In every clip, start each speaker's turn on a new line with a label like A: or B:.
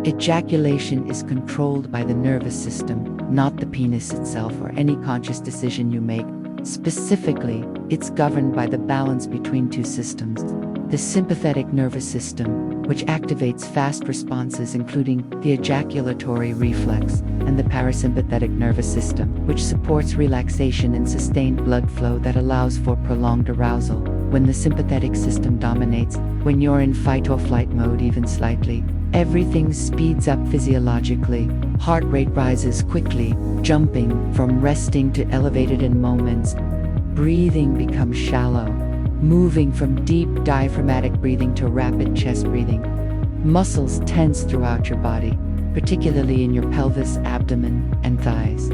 A: Ejaculation is controlled by the nervous system, not the penis itself or any conscious decision you make. Specifically, it's governed by the balance between two systems. The sympathetic nervous system, which activates fast responses including the ejaculatory reflex, and the parasympathetic nervous system, which supports relaxation and sustained blood flow that allows for prolonged arousal. When the sympathetic system dominates, when you're in fight or flight mode even slightly, everything speeds up physiologically. Heart rate rises quickly, jumping from resting to elevated in moments. Breathing becomes shallow, moving from deep diaphragmatic breathing to rapid chest breathing. Muscles tense throughout your body, particularly in your pelvis, abdomen, and thighs.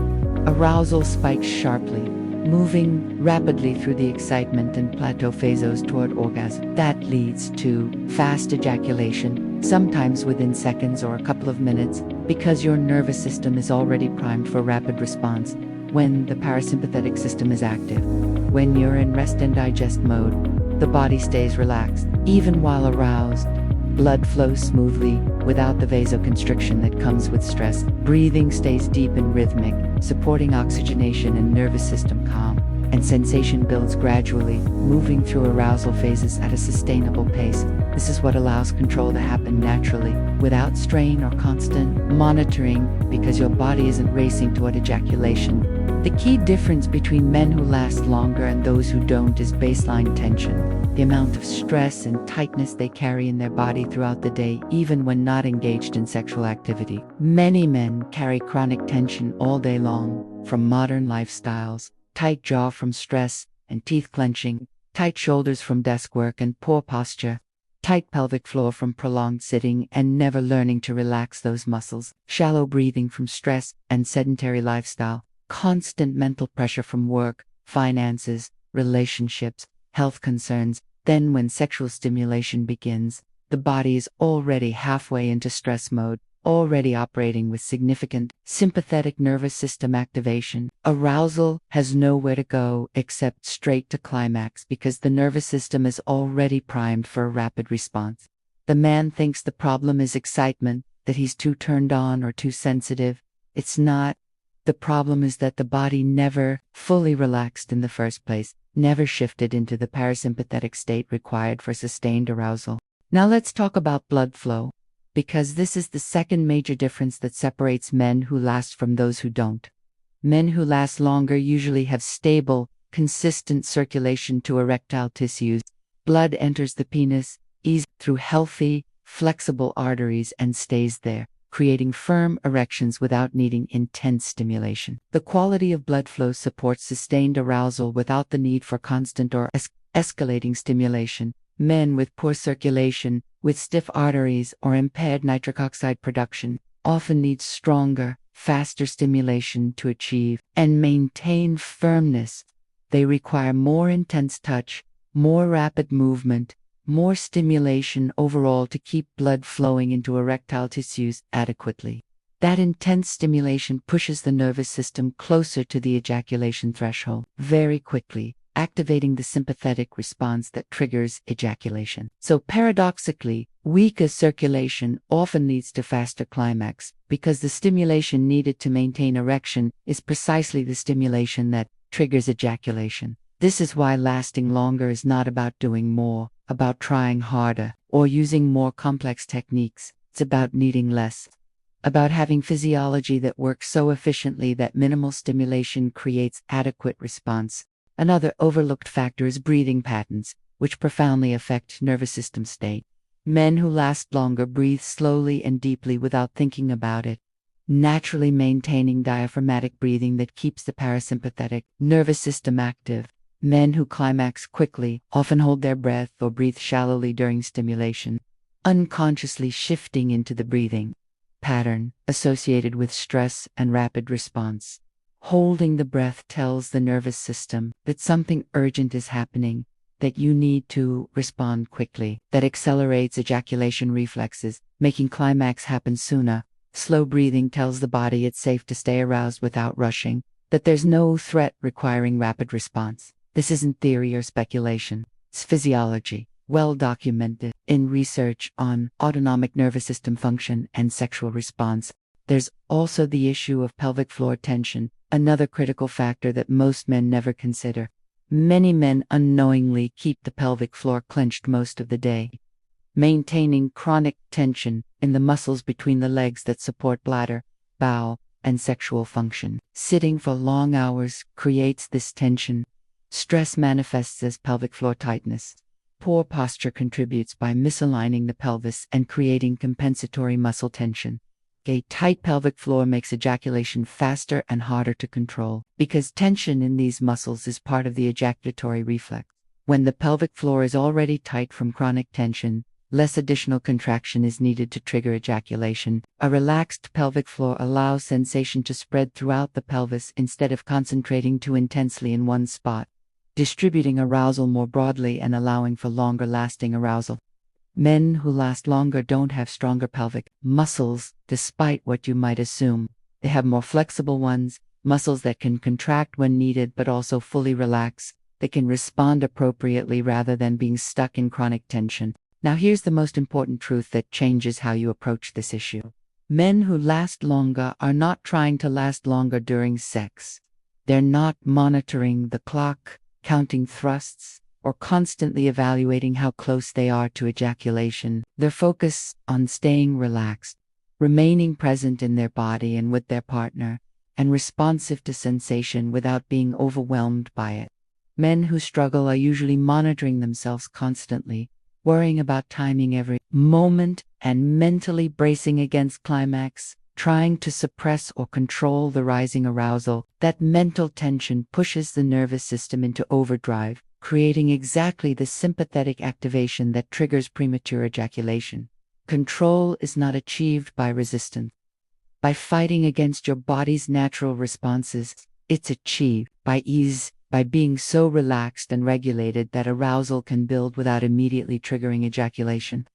A: Arousal spikes sharply, moving rapidly through the excitement and plateau phases toward orgasm. That leads to fast ejaculation, sometimes within seconds or a couple of minutes, because your nervous system is already primed for rapid response when the parasympathetic system is active. When you're in rest and digest mode, the body stays relaxed. Even while aroused, blood flows smoothly without the vasoconstriction that comes with stress. Breathing stays deep and rhythmic, supporting oxygenation and nervous system calm. And sensation builds gradually, moving through arousal phases at a sustainable pace. This is what allows control to happen naturally, without strain or constant monitoring, because your body isn't racing toward ejaculation. The key difference between men who last longer and those who don't is baseline tension, the amount of stress and tightness they carry in their body throughout the day, even when not engaged in sexual activity. Many men carry chronic tension all day long, from modern lifestyles, tight jaw from stress and teeth clenching, tight shoulders from desk work and poor posture, tight pelvic floor from prolonged sitting and never learning to relax those muscles, shallow breathing from stress and sedentary lifestyle, constant mental pressure from work, finances, relationships, health concerns. Then when sexual stimulation begins, the body is already halfway into stress mode, already operating with significant sympathetic nervous system activation. Arousal has nowhere to go except straight to climax because the nervous system is already primed for a rapid response. The man thinks the problem is excitement, that he's too turned on or too sensitive. It's not. The problem is that the body never fully relaxed in the first place, never shifted into the parasympathetic state required for sustained arousal. Now let's talk about blood flow, because this is the second major difference that separates men who last from those who don't. Men who last longer usually have stable, consistent circulation to erectile tissues. Blood enters the penis, eases through healthy, flexible arteries and stays there, creating firm erections without needing intense stimulation. The quality of blood flow supports sustained arousal without the need for constant or escalating stimulation. Men with poor circulation, with stiff arteries or impaired nitric oxide production, often need stronger, faster stimulation to achieve and maintain firmness. They require more intense touch, more rapid movement, more stimulation overall to keep blood flowing into erectile tissues adequately. That intense stimulation pushes the nervous system closer to the ejaculation threshold very quickly, activating the sympathetic response that triggers ejaculation. So paradoxically, weaker circulation often leads to faster climax, because the stimulation needed to maintain erection is precisely the stimulation that triggers ejaculation. This is why lasting longer is not about doing more, about trying harder, or using more complex techniques. It's about needing less, about having physiology that works so efficiently that minimal stimulation creates adequate response. Another overlooked factor is breathing patterns, which profoundly affect nervous system state. Men who last longer breathe slowly and deeply without thinking about it, naturally maintaining diaphragmatic breathing that keeps the parasympathetic nervous system active. Men who climax quickly often hold their breath or breathe shallowly during stimulation, unconsciously shifting into the breathing pattern associated with stress and rapid response. Holding the breath tells the nervous system that something urgent is happening, that you need to respond quickly. That accelerates ejaculation reflexes, making climax happen sooner. Slow breathing tells the body it's safe to stay aroused without rushing, that there's no threat requiring rapid response. This isn't theory or speculation. It's physiology, well documented. In research on autonomic nervous system function and sexual response, there's also the issue of pelvic floor tension, another critical factor that most men never consider. Many men unknowingly keep the pelvic floor clenched most of the day, maintaining chronic tension in the muscles between the legs that support bladder, bowel, and sexual function. Sitting for long hours creates this tension. Stress manifests as pelvic floor tightness. Poor posture contributes by misaligning the pelvis and creating compensatory muscle tension. A tight pelvic floor makes ejaculation faster and harder to control, because tension in these muscles is part of the ejaculatory reflex. When the pelvic floor is already tight from chronic tension, less additional contraction is needed to trigger ejaculation. A relaxed pelvic floor allows sensation to spread throughout the pelvis instead of concentrating too intensely in one spot, distributing arousal more broadly and allowing for longer-lasting arousal. Men who last longer don't have stronger pelvic muscles, despite what you might assume. They have more flexible ones, muscles that can contract when needed but also fully relax. They can respond appropriately rather than being stuck in chronic tension. Now here's the most important truth that changes how you approach this issue. Men who last longer are not trying to last longer during sex. They're not monitoring the clock, counting thrusts, or constantly evaluating how close they are to ejaculation. They're focused on staying relaxed, remaining present in their body and with their partner, and responsive to sensation without being overwhelmed by it. Men who struggle are usually monitoring themselves constantly, worrying about timing every moment, and mentally bracing against climax, trying to suppress or control the rising arousal. That mental tension pushes the nervous system into overdrive, creating exactly the sympathetic activation that triggers premature ejaculation. Control is not achieved by resistance, by fighting against your body's natural responses. It's achieved by ease, by being so relaxed and regulated that arousal can build without immediately triggering ejaculation.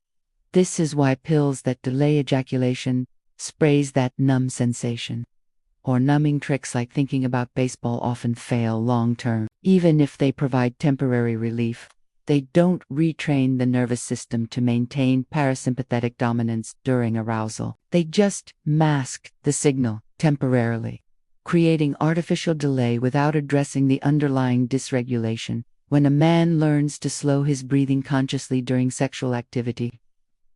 A: This is why pills that delay ejaculation, sprays that numb sensation, or numbing tricks like thinking about baseball often fail long-term. Even if they provide temporary relief, they don't retrain the nervous system to maintain parasympathetic dominance during arousal. They just mask the signal temporarily, creating artificial delay without addressing the underlying dysregulation. When a man learns to slow his breathing consciously during sexual activity,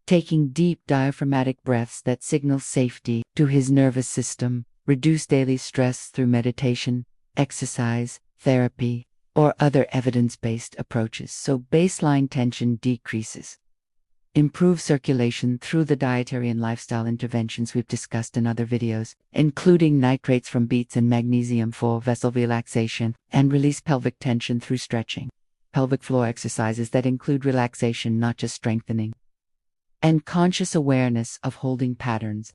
A: taking deep diaphragmatic breaths that signal safety to his nervous system, reduce daily stress through meditation, exercise, therapy, or other evidence-based approaches so baseline tension decreases. Improve circulation through the dietary and lifestyle interventions we've discussed in other videos, including nitrates from beets and magnesium for vessel relaxation, and release pelvic tension through stretching. Pelvic floor exercises that include relaxation, not just strengthening. And conscious awareness of holding patterns.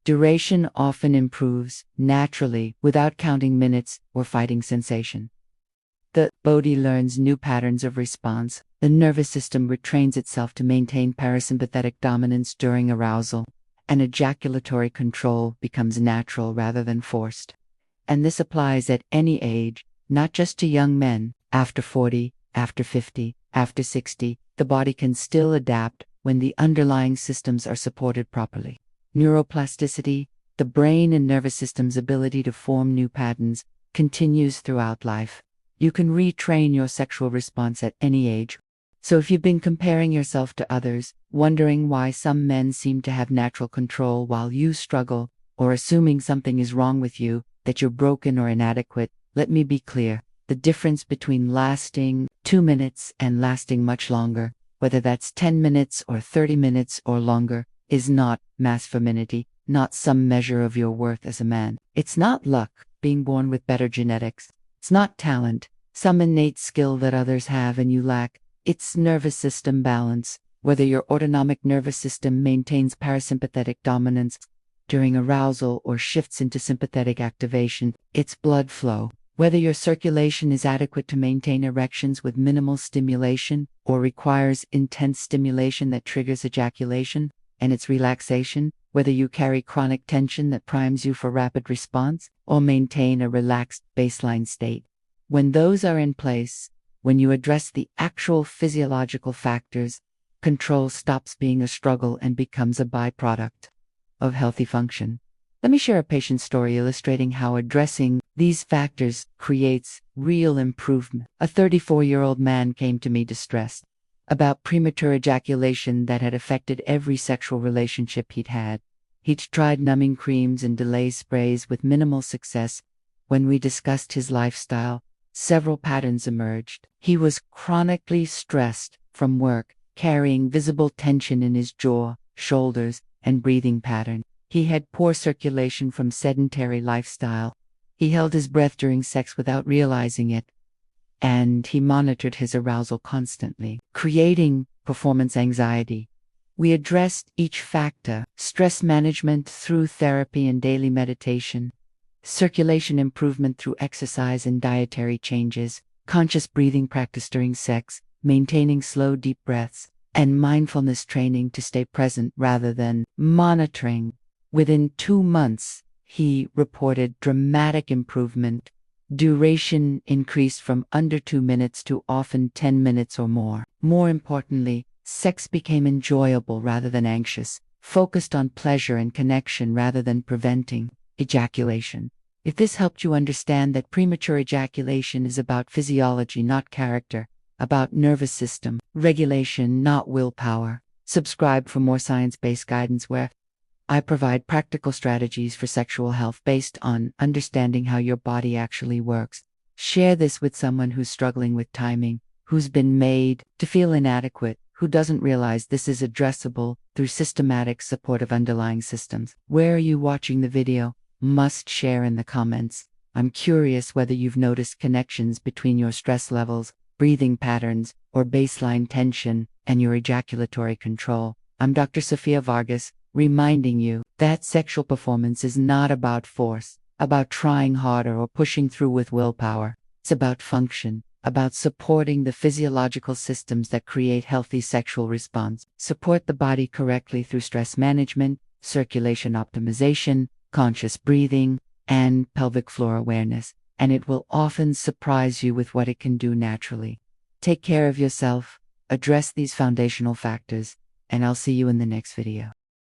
A: Duration often improves naturally without counting minutes or fighting sensation. The body learns new patterns of response. The nervous system retrains itself to maintain parasympathetic dominance during arousal, and ejaculatory control becomes natural rather than forced. And this applies at any age, not just to young men. After 40, after 50, after 60, the body can still adapt when the underlying systems are supported properly. Neuroplasticity, the brain and nervous system's ability to form new patterns, continues throughout life. You can retrain your sexual response at any age. So if you've been comparing yourself to others, wondering why some men seem to have natural control while you struggle, or assuming something is wrong with you, that you're broken or inadequate, let me be clear. The difference between lasting 2 minutes and lasting much longer, whether that's 10 minutes or 30 minutes or longer, is not mass femininity, not some measure of your worth as a man. It's not luck, being born with better genetics. It's not talent, some innate skill that others have and you lack. It's nervous system balance, whether your autonomic nervous system maintains parasympathetic dominance during arousal or shifts into sympathetic activation. It's blood flow, whether your circulation is adequate to maintain erections with minimal stimulation or requires intense stimulation that triggers ejaculation, and its relaxation, whether you carry chronic tension that primes you for rapid response or maintain a relaxed baseline state. When those are in place, when you address the actual physiological factors, control stops being a struggle and becomes a byproduct of healthy function. Let me share a patient story illustrating how addressing these factors creates real improvement. A 34-year-old man came to me distressed about premature ejaculation that had affected every sexual relationship he'd had. He'd tried numbing creams and delay sprays with minimal success. When we discussed his lifestyle, several patterns emerged. He was chronically stressed from work, carrying visible tension in his jaw, shoulders, and breathing pattern. He had poor circulation from sedentary lifestyle. He held his breath during sex without realizing it, and he monitored his arousal constantly, creating performance anxiety. We addressed each factor: stress management through therapy and daily meditation, circulation improvement through exercise and dietary changes, conscious breathing practice during sex, maintaining slow, deep breaths, and mindfulness training to stay present rather than monitoring. Within 2 months, he reported dramatic improvement. Duration increased from under 2 minutes to often 10 minutes or more. More importantly, sex became enjoyable rather than anxious, focused on pleasure and connection rather than preventing ejaculation. If this helped you understand that premature ejaculation is about physiology, not character, about nervous system regulation, not willpower, subscribe for more science-based guidance where I provide practical strategies for sexual health based on understanding how your body actually works. Share this with someone who's struggling with timing, who's been made to feel inadequate, who doesn't realize this is addressable through systematic support of underlying systems. Where are you watching the video? Must share in the comments. I'm curious whether you've noticed connections between your stress levels, breathing patterns, or baseline tension, and your ejaculatory control. I'm Dr. Sofia Vargas, reminding you that sexual performance is not about force, about trying harder or pushing through with willpower. It's about function, about supporting the physiological systems that create healthy sexual response. Support the body correctly through stress management, circulation optimization, conscious breathing, and pelvic floor awareness, and it will often surprise you with what it can do naturally. Take care of yourself, address these foundational factors, and I'll see you in the next video.